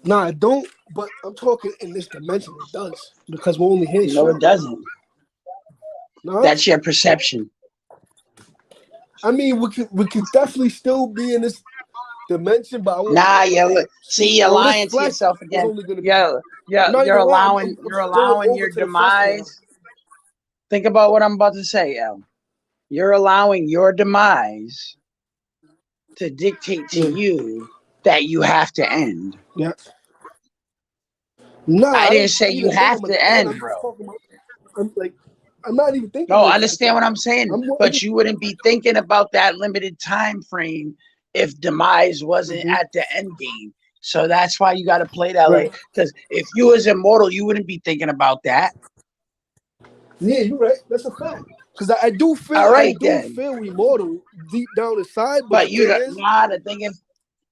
Nah, I don't. But I'm talking in this dimension. It does because we're only here No, it short. doesn't. Nah, That's your perception. I mean we could definitely still be in this dimension, but I won't. Nah, see, you're On this lying to flesh, yourself it's again. only gonna be. Yeah, I'm yeah, not even lying. I'm you're going allowing over your to the flesh now. demise. Think about what I'm about to say, L. You're allowing your demise to dictate to Yeah. you that you have to end. Yeah. Nah, I I didn't don't say you even think have I'm gonna to end. end, I'm just bro. talking about. I'm like, I'm not even thinking No, like that. understand what I'm saying, I'm but just. you wouldn't be thinking about that limited time frame if demise wasn't Mhm. at the end game. So that's why you got to play that Right. like, because if you was immortal, you wouldn't be thinking about that. Yeah, you're right. That's a fact. Because I do feel, All I right do then, feel immortal deep down inside. But the but you thing don't. is, Nah, the thing is,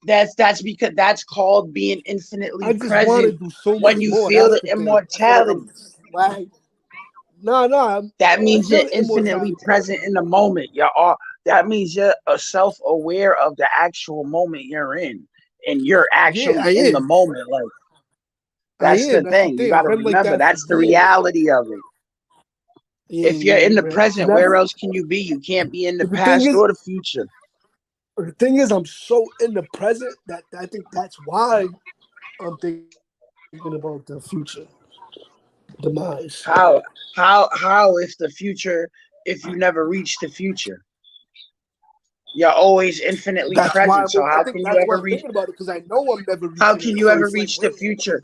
that's because that's called being I infinitely just want to present do so when much you more. feel That's the the thing. I feel like immortality. I'm swag. Nah. That I means you're feel infinitely immortality. present in the moment. That means you're self-aware of the actual moment you're in, and you're Yeah, actually I in the am. moment. Like I that's the am. That's the thing. You thing. got I've to been like remember that for that's the years. reality of it. Yeah, If you're yeah, in you're the right. And present, where else can you be? You can't be in the the thing past is, or the future. I'm so in the present that I think that's why I'm thinking about the future demise. How how if the future, if you never reach the future, you're always infinitely That's why present. So I how think can you that's why ever I'm reach? thinking about it because I know I'm never How reaching can it. you So ever it's like, reach the wait, future?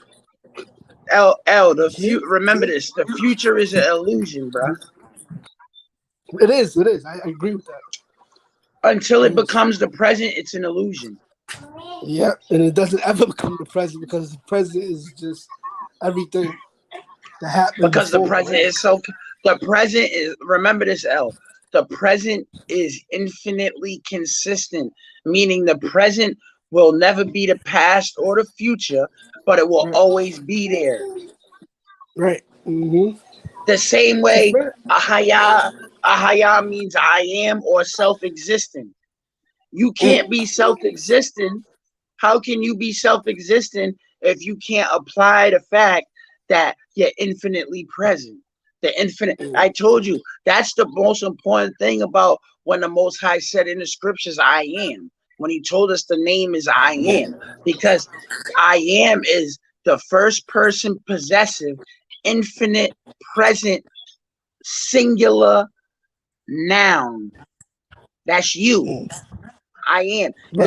L see, remember see, this. The future is an illusion, bro. It is. It is. I agree with that. Until It it is. becomes the present, it's an illusion. Yeah, and it doesn't ever become the present because the present is just everything that happened Because the before, present right? is so, the present is, remember this, L, the present is infinitely consistent, meaning the present will never be the past or the future, but it will Right. always be there. Right. Mm-hmm. The same It's a way fact. ahaya means I am or self-existent. You can't be self-existent. How can you be self-existent if you can't apply the fact that you're infinitely present? The infinite. I told you that's the most important thing about when the Most High said in the scriptures, "I am." When He told us the name is "I am," because "I am" is the first person possessive, infinite, present, singular noun. That's you. I am. Right.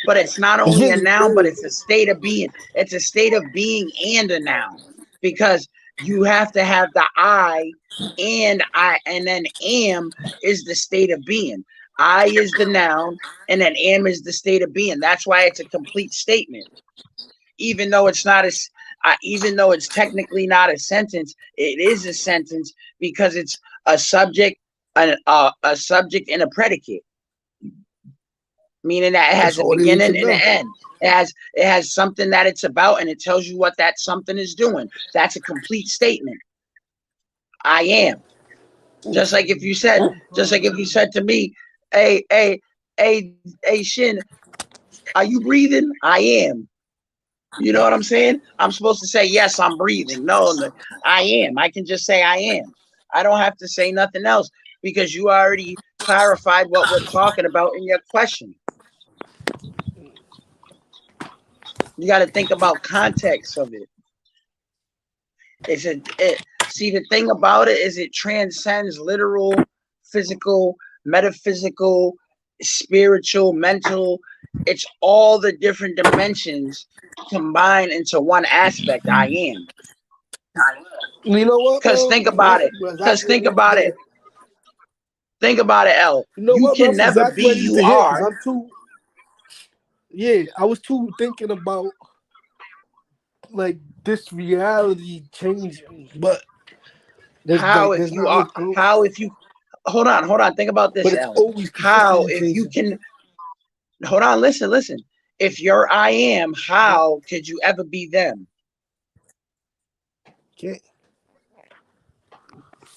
But it's not It's only a really, noun, but really, it's a state of being. It's a state of being and a noun because you have to have the I, and then am is the state of being. I is the noun, and then am is the state of being. That's why it's a complete statement, even though it's not even though it's technically not a sentence. It is a sentence because it's a subject, a subject, and a predicate, meaning that it that's has a all they need to beginning and an know. end. It has something that it's about, and it tells you what that something is doing. That's a complete statement. I am. Just like if you said to me, hey, Shin, are you breathing? I am. You know what I'm saying? I'm supposed to say, yes, I'm breathing. No, I am. I can just say I am. I don't have to say nothing else because you already clarified what we're talking about in your question. You got to think about context of it. See, the thing about it is it transcends literal, physical, metaphysical, spiritual, mental. It's all the different dimensions combined into one aspect. I am. You know what, Because bro? think about it. That's Because exactly what I need to hear. Think about it, L. You know You what, bro? can That's never exactly be what I need you to hear because are. I'm too. Yeah, I was too thinking about like this reality changing, but How if there's you not are, much. how if you, hold on. Think about But this, it's L. always How consistently if you changing. can, hold on, listen. If you're I am, how could you ever be them? Can't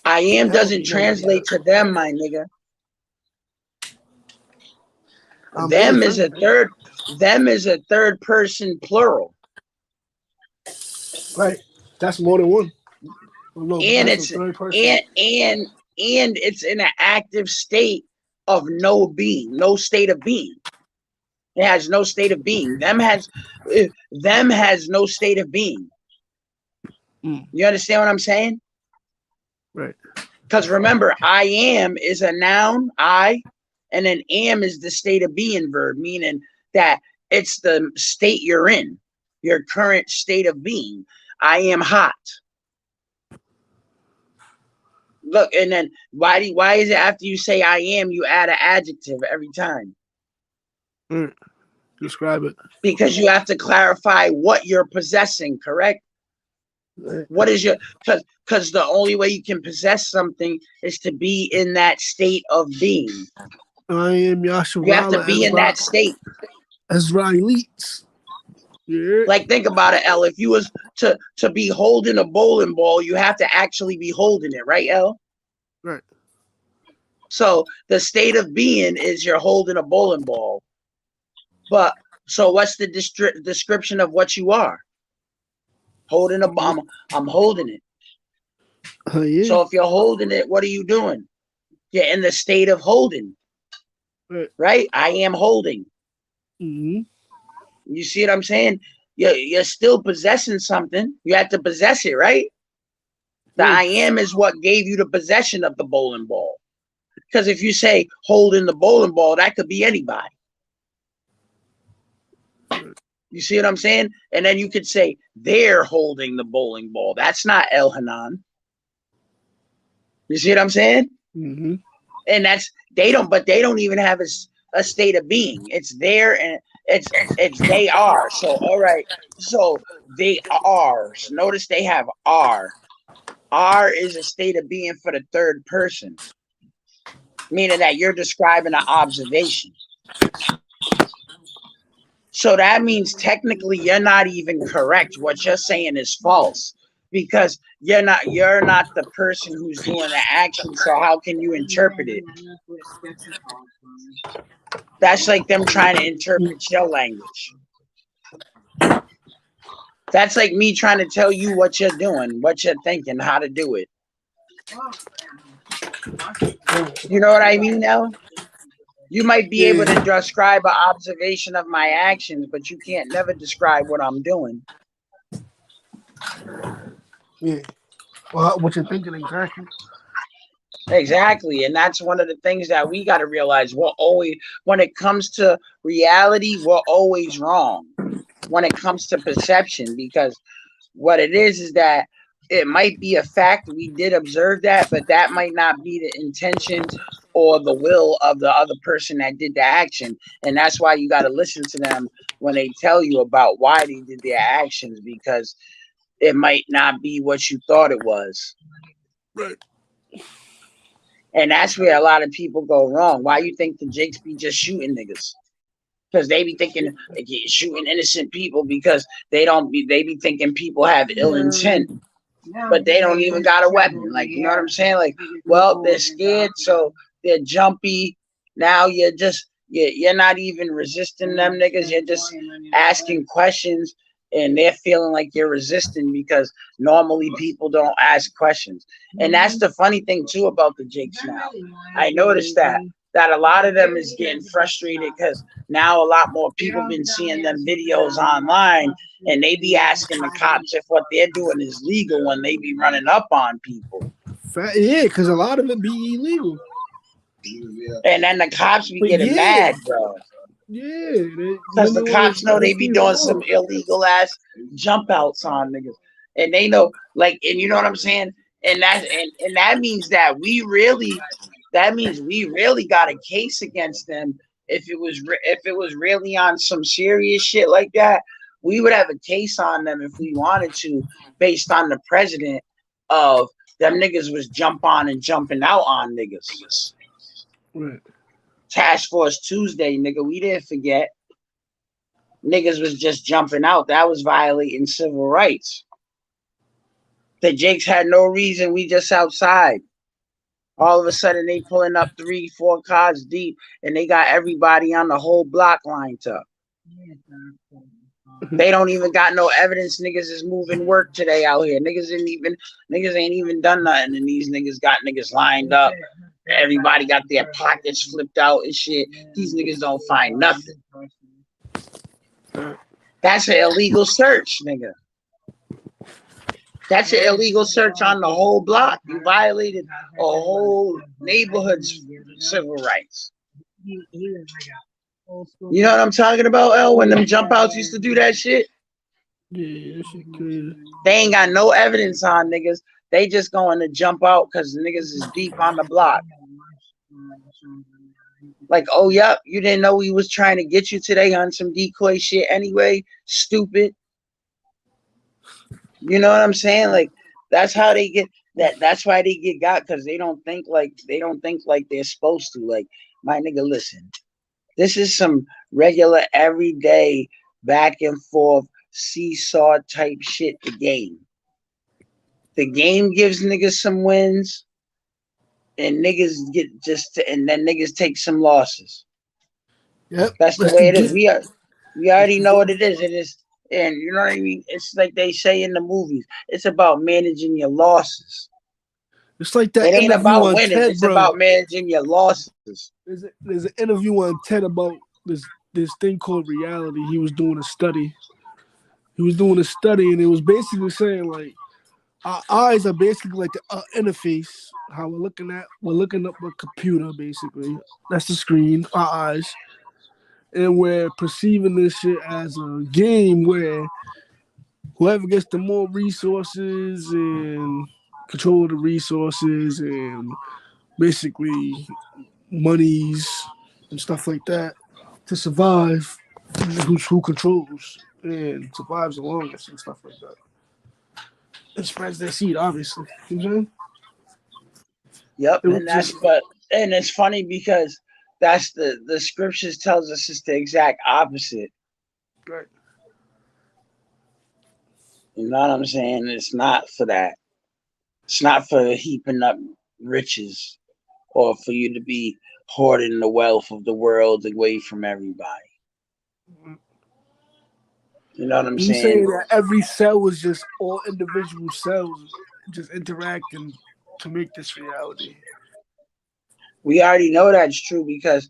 I am never doesn't be none of that. translate to them, my nigga. I'm Them is is right. a third person plural. Right. That's more than one. Oh, no, And that's a it's third person. and it's in an active state of no being, no state of being. It has no state of being. Them has no state of being. You understand what I'm saying? Right. Because remember, I am is a noun, I, and then am is the state of being verb, meaning that it's the state you're in, your current state of being. I am hot. Look, and then why is it after you say I am, you add an adjective every time? Mm. Describe it. Because you have to clarify what you're possessing, correct? Right. What is your, because the only way you can possess something is to be in that state of being. I am You have to Yasharala be in that state. Israelites. Yeah. Like, think about it, L. If you was to be holding a bowling ball, you have to actually be holding it, right, L? Right. So the state of being is you're holding a bowling ball. But so what's the description of what you are? Holding a bomb. I'm holding it. Yeah. So if you're holding it, what are you doing? You're in the state of holding, Right. right? I am holding. Mm-hmm. You see what I'm saying? You're still possessing something. You have to possess it, right? The Yeah. I am is what gave you the possession of the bowling ball. Because if you say holding the bowling ball, that could be anybody. You see what I'm saying? And then you could say they're holding the bowling ball. That's not El Hanan. You see what I'm saying? Mm-hmm. and that's but they don't even have a state of being. It's there, and it's they are. So all right, so they are. So notice they have are. Are is a state of being for the third person, meaning that you're describing an observation. So that means technically you're not even correct. What you're saying is false, because you're not the person who's doing the action. So how can you interpret it? That's like them trying to interpret your language. That's like me trying to tell you what you're doing, what you're thinking, how to do it. You know what I mean now? You might be able to Yeah. describe an observation of my actions, but you can't never describe what I'm doing. Yeah. Well, what you're thinking exactly. Exactly. And that's one of the things that we got to realize. We're always, when it comes to reality, we're always wrong when it comes to perception, because what it is that it might be a fact. We did observe that, but that might not be the intention or the will of the other person that did the action. And that's why you got to listen to them when they tell you about why they did their actions, because it might not be what you thought it was. Right. And that's where a lot of people go wrong. Why you think the Jakes be just shooting niggas? Because they be thinking they get shooting innocent people because they be thinking people have ill intent, but they don't even got a weapon. Like, you know what I'm saying? Like, well, they're scared, so they're jumpy. Now you're not even resisting them niggas. You're just asking questions, and they're feeling like you're resisting because normally people don't ask questions. And that's the funny thing too about the Jakes now. I noticed that a lot of them is getting frustrated because now a lot more people been seeing them videos online, and they be asking the cops if what they're doing is legal when they be running up on people. Yeah, because a lot of it be illegal. And then the cops be But getting yeah, mad, bro. yeah, Because the cops know they be everything's doing some wrong. illegal ass jump outs on niggas. And they know, like, and you know what I'm saying? And that means that means we really got a case against them. If it was really on some serious shit like that, we would have a case on them if we wanted to, based on the president of them niggas was jump on and jumping out on niggas. Right. Task Force Tuesday, nigga, we didn't forget. Niggas was just jumping out. That was violating civil rights. The Jakes had no reason. We just outside. All of a sudden, they pulling up 3-4 cars deep, and they got everybody on the whole block lined up. They don't even got no evidence niggas is moving work today out here. Niggas ain't even done nothing, and these niggas got niggas lined up. Everybody got their pockets flipped out and shit. These niggas don't find nothing. That's an illegal search, nigga. That's an illegal search on the whole block. You violated a whole neighborhood's civil rights. You know what I'm talking about, L? When them jump outs used to do that shit? Yeah, that shit crazy. They ain't got no evidence on niggas. They just going to jump out because niggas is deep on the block. Like, oh, yep, you didn't know we was trying to get you today on some decoy shit anyway, stupid. You know what I'm saying? Like, that's how they get that. That's why they get got, because they don't think like they're supposed to. Like, my nigga, listen, this is some regular, everyday, back and forth seesaw type shit. The game gives niggas some wins, and niggas and then niggas take some losses. Yep. That's the That's way the it is. get. We already know what it is. It is, and you know what I mean. It's like they say in the movies. It's about managing your losses. It's like that It ain't interview about on winning. TED, It's bro. about managing your losses. There's an interview on TED about this thing called reality. He was doing a study. And it was basically saying like our eyes are basically like the interface. How we're looking up a computer basically. That's the screen. Our eyes, and we're perceiving this shit as a game where whoever gets the more resources and control of the resources and basically monies and stuff like that to survive. Who controls and survives the longest and stuff like that. It spreads their seed, obviously. You know what I'm saying? Yep, It was just and it's funny because that's the scriptures tells us it's the exact opposite. right. You know what I'm saying? It's not for that. It's not for heaping up riches or for you to be hoarding the wealth of the world away from everybody. You know what I'm You saying saying? that every cell was just all individual cells just interacting to make this reality. We already know that's true because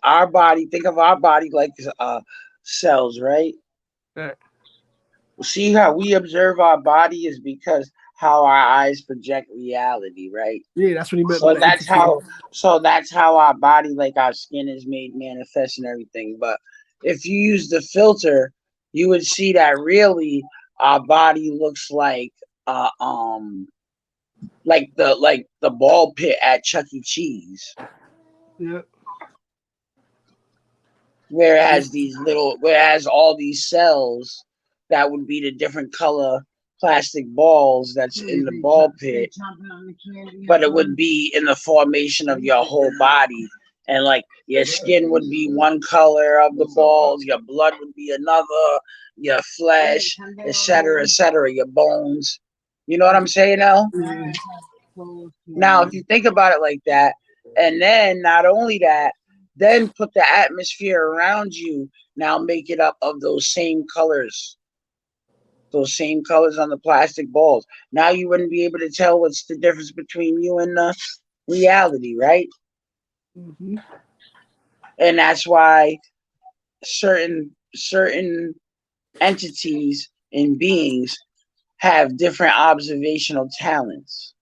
our body, think of our body like cells, right? Right. See how we observe our body is because how our eyes project reality, right? Yeah, that's what he meant by So the that's entity. how our body, like our skin, is made manifest and everything. But if you use the filter, you would see that really our body looks uh um like the ball pit at Chuck E. Cheese, Yeah. where it has all these cells that would be the different color plastic balls that's in the ball pit, but it would be in the formation of your whole body. And like your skin would be one color of the balls, your blood would be another, your flesh, etc., your bones. You know what I'm saying now? Yeah. Now, if you think about it like that, and then not only that, then put the atmosphere around you, now make it up of those same colors on the plastic balls. Now you wouldn't be able to tell what's the difference between you and the reality, right? Mm-hmm. And that's why certain entities and beings have different observational talents.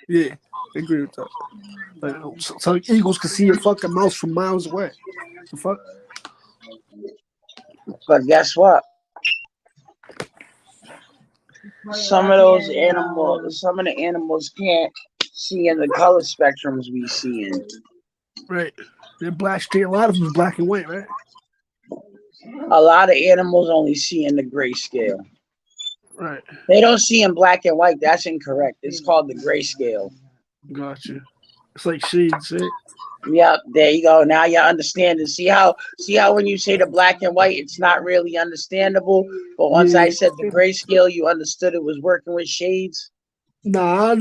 Yeah. I agree with that. Like, so eagles can see a fucking mouse from miles away. The fuck? But guess what? Some of the animals can't see in the color spectrums we see in. Right. They're black straight. A lot of them is black and white, right? A lot of animals only see in the grayscale. Right. They don't see in black and white. That's incorrect. It's called the grayscale. Gotcha. It's like shades, right? Yep, there you go. Now you understand it. See how when you say the black and white, it's not really understandable. But once I Yeah. said the grayscale, you understood it was working with shades. Nah,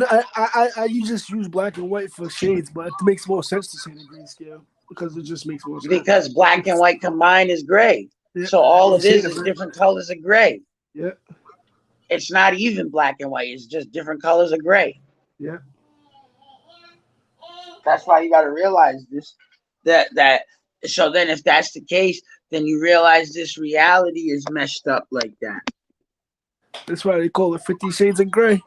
you just use black and white for shades, but it makes more sense to say the grayscale because it just makes more sense. Because black and white combined is gray. Yeah, So all you it say is that, right? different colors of gray. Yeah, It's not even black and white. It's just different colors of gray. yeah. That's why you got to realize this. That so then if that's the case, then you realize this reality is messed up like that. That's why they call it 50 Shades of Gray.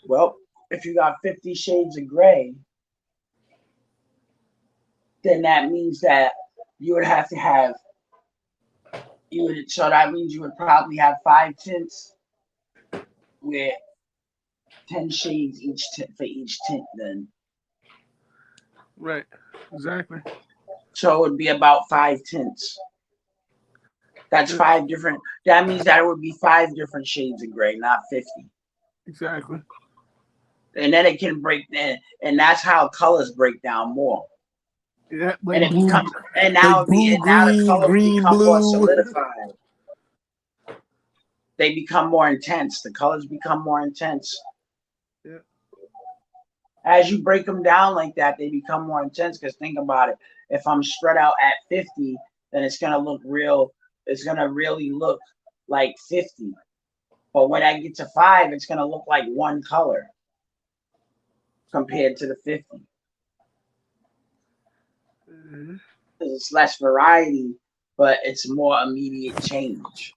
Well, if you got 50 shades of gray, then that means that you would have to have so that means you would probably have 5 tints with 10 shades each tint for each tint then. Right. Exactly. So it would be about 5 tints. That's Yeah, five different. That means that it would be 5 different shades of gray, not 50. exactly. And then it can break in, and that's how colors break down more. Yeah, And it becomes, like blue, and now the green, colors green, become more blue. solidified. They become more intense. The colors become more intense. Yeah. As you break them down like that, they become more intense. Because think about it. If I'm spread out at 50, then it's gonna look real. It's gonna really look like 50. But when I get to 5, it's gonna look like one color compared to the 50. Mhm. Because it's less variety, but it's more immediate change.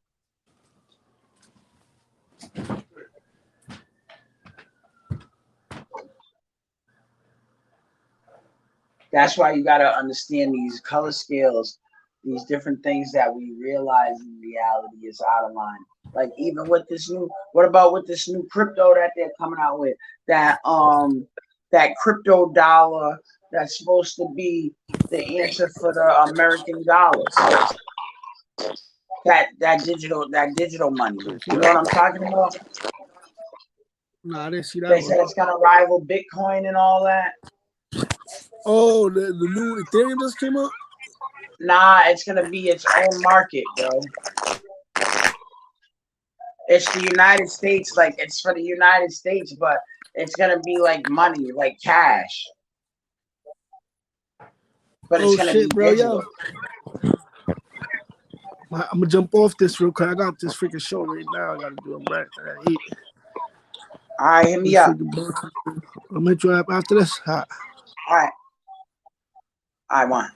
That's why you gotta understand these color scales. these different things that we realize in reality is out of line. Like even with this new, what about with this new crypto that they're coming out with? That crypto dollar that's supposed to be the answer for the American dollars. That digital money. I didn't see You know that. what I'm talking about? No, I didn't see that They one. said it's gonna rival Bitcoin and all that. Oh, the new Ethereum just came out. Nah, it's gonna be its own market, bro. It's the United States, like it's for the United States, but it's gonna be like money, like cash, but it's Oh gonna shit, be bro, yo. digital. I'm gonna jump off this real quick. I got this freaking show right now. I gotta do. I'm right. I gotta eat. All right, hit me This up. freaking bullshit. I'm gonna hit you up after this. All right, I want.